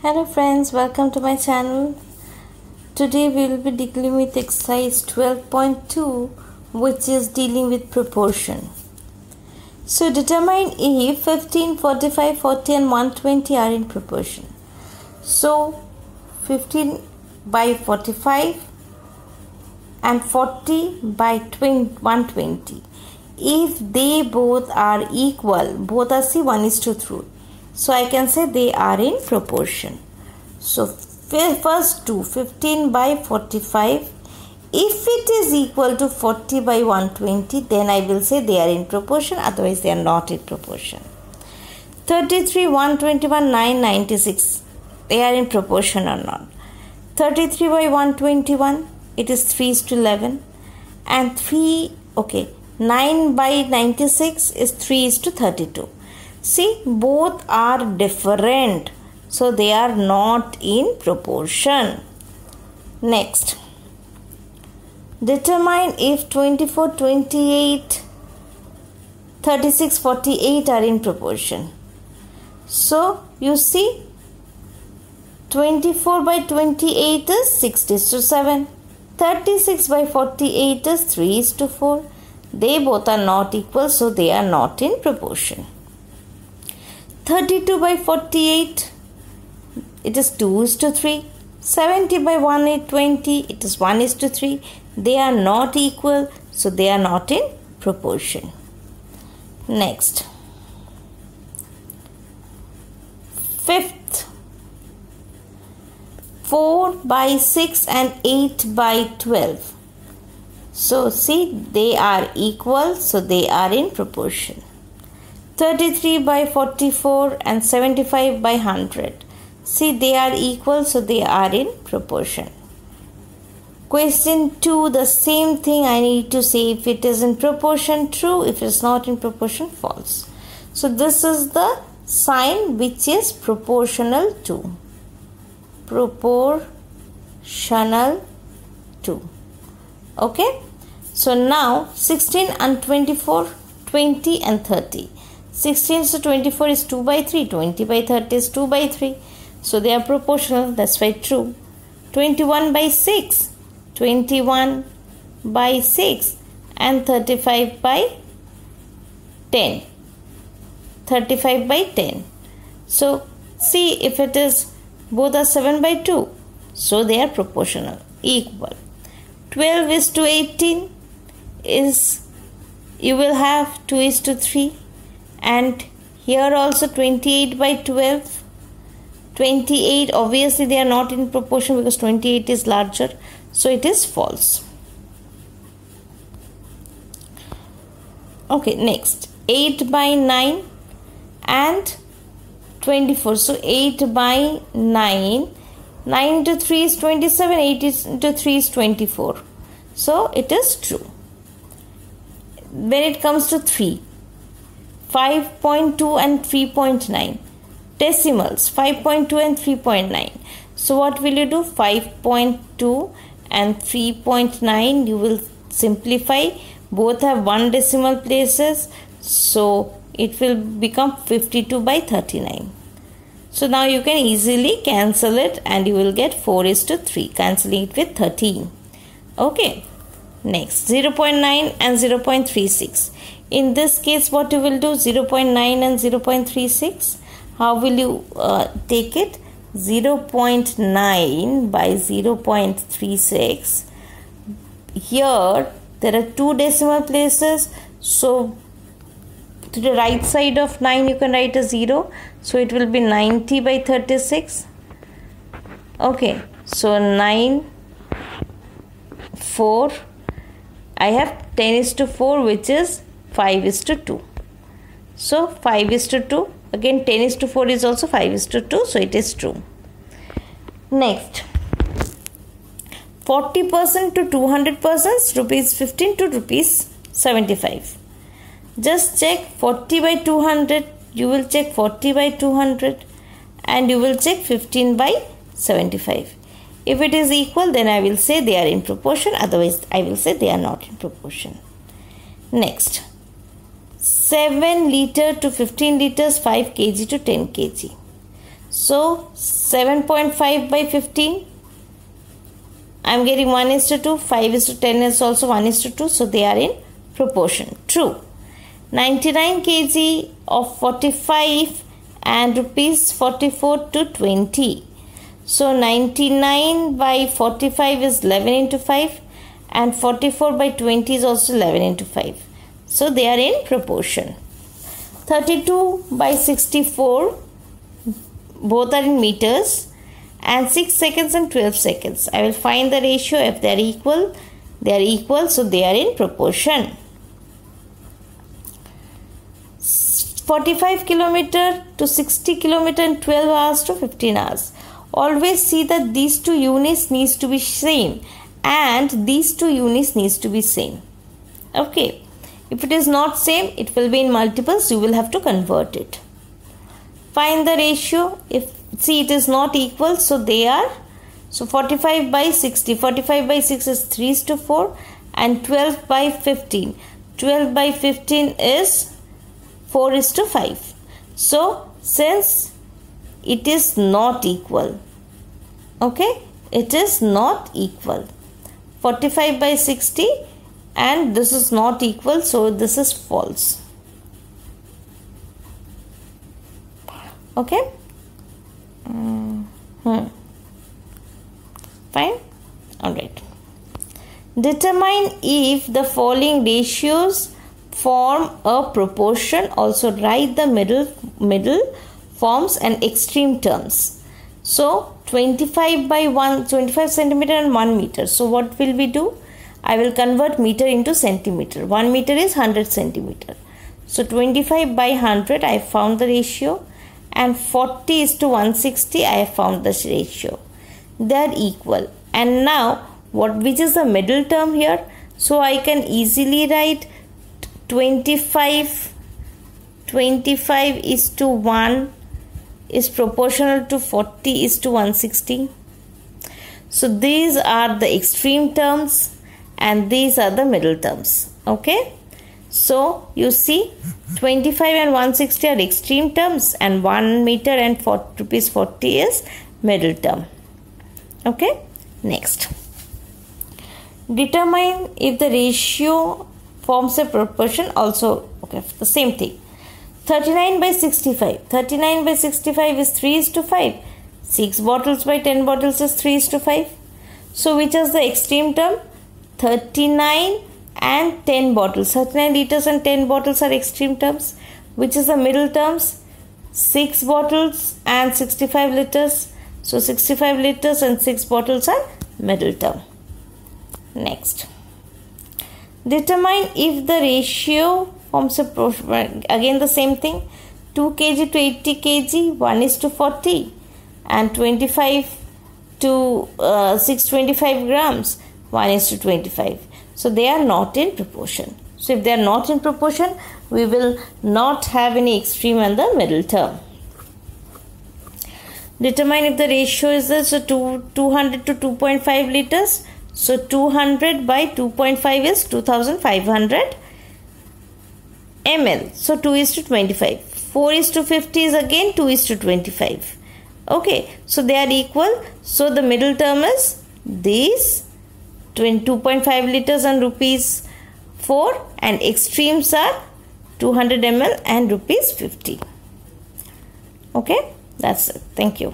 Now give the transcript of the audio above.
Hello friends, welcome to my channel. Today we will be dealing with exercise 12.2, which is dealing with proportion. So determine if 15, 45, 40 and 120 are in proportion. So 15 by 45 and 40 by 120. If they both are equal, both are 1:3. So I can say they are in proportion. So first do 15 by 45. If it is equal to 40 by 120, then I will say they are in proportion. Otherwise they are not in proportion. 33, 121, 9, 96. They are in proportion or not. 33 by 121. It is 3:11. And 9 by 96 is 3:32. See, both are different, so they are not in proportion. Next, determine if 24, 28, 36, 48 are in proportion. So, you see, 24 by 28 is 6:7. 36 by 48 is 3:4. They both are not equal, so they are not in proportion. 32 by 48, it is 2:3. 70 by 120, it is 1:3. They are not equal, so they are not in proportion. Next, fifth, 4 by 6 and 8 by 12. So see, they are equal, so they are in proportion. 33 by 44 and 75 by 100. See, they are equal, so they are in proportion. Question 2, the same thing I need to say. If it is in proportion, true. If it is not in proportion, false. So this is the sign which is proportional to. Proportional to. Okay. So now 16 and 24, 20 and 30. 16 to 24 is 2 by 3. 20 by 30 is 2 by 3. So they are proportional. That's why true. 21 by 6. 21 by 6 and 35 by 10. 35 by 10. So see, if it is both are 7 by 2. So they are proportional. Equal. 12 is to 18 is, you will have 2:3. And here also 28 by 12. 28, obviously they are not in proportion because 28 is larger. So it is false. Okay, next. 8 by 9 and 24. So 8 by 9. 9 into 3 is 27. 8 into 3 is 24. So it is true. When it comes to 3. 5.2 and 3.9 decimals, 5.2 and 3.9. So what will you do? 5.2 and 3.9 you will simplify. Both have 1 decimal places, so it will become 52 by 39. So now you can easily cancel it and you will get 4:3, cancelling it with 13. Okay. Next, 0.9 and 0.36. In this case, what you will do? 0.9 and 0.36. How will you take it? 0.9 by 0.36. Here, there are 2 decimal places. So, to the right side of 9, you can write a 0. So, it will be 90 by 36. Okay. So, 9, 4. I have 10:4, which is 5:2. So 5:2. Again 10:4 is also 5:2. So it is true. Next, 40% to 200%, rupees 15 to rupees 75. Just check 40 by 200. You will check 40 by 200 and you will check 15 by 75. If it is equal, then I will say they are in proportion. Otherwise, I will say they are not in proportion. Next, 7 liter to 15 liters, 5 kg to 10 kg. So 7.5 by 15. I am getting 1:2. 5:10 is also 1:2. So they are in proportion. True. 99 kg of 45 and rupees 44 to 20. So 99 by 45 is 11 into 5 and 44 by 20 is also 11 into 5. So they are in proportion. 32 by 64, both are in meters, and 6 seconds and 12 seconds. I will find the ratio. If they are equal, so they are in proportion. 45 kilometer to 60 kilometer in 12 hours to 15 hours. Always see that these two units needs to be same and these two units needs to be same. Okay. If it is not same, it will be in multiples. You will have to convert it. Find the ratio. If see it is not equal, so they are. So 45 by 60. 45 by 6 is 3:4 and 12 by 15. 12 by 15 is 4:5. So since it is not equal, okay, it is not equal. 45 by 60 and this is not equal, so this is false. Okay. Fine. Alright. Determine if the following ratios form a proportion. Also write the middle forms and extreme terms. So 25 by 25 centimeter and 1 meter. So what will we do? I will convert meter into centimeter. 1 meter is 100 centimeter. So 25 by 100 I have found the ratio, and 40:160 I have found the ratio. They are equal. And now which is the middle term here? So I can easily write 25:1 is proportional to 40:160. So these are the extreme terms and these are the middle terms. Okay. So you see 25 and 160 are extreme terms and 1 meter and rupees 40 is middle term. Okay. Next. Determine if the ratio forms a proportion. Also, okay, the same thing. 39 by 65. 39 by 65 is 3:5. 6 bottles by 10 bottles is 3:5. So which is the extreme term? 39 and 10 bottles. 39 liters and 10 bottles are extreme terms. Which is the middle terms? 6 bottles and 65 liters. So 65 liters and 6 bottles are middle term. Next. Determine if the ratio forms a proportion. Again the same thing. 2 kg to 80 kg, 1:40 and 25 to 625 grams, 1:25. So they are not in proportion. So if they are not in proportion, we will not have any extreme and the middle term. Determine if the ratio is this. So 200 to 2.5 liters. So 200 by 2.5 is 2500 ml. So 2:25. 4:50 is again 2:25. Okay. So they are equal. So the middle term is these 2.5 liters and rupees 4, and extremes are 200 ml and rupees 50. Okay. That's it. Thank you.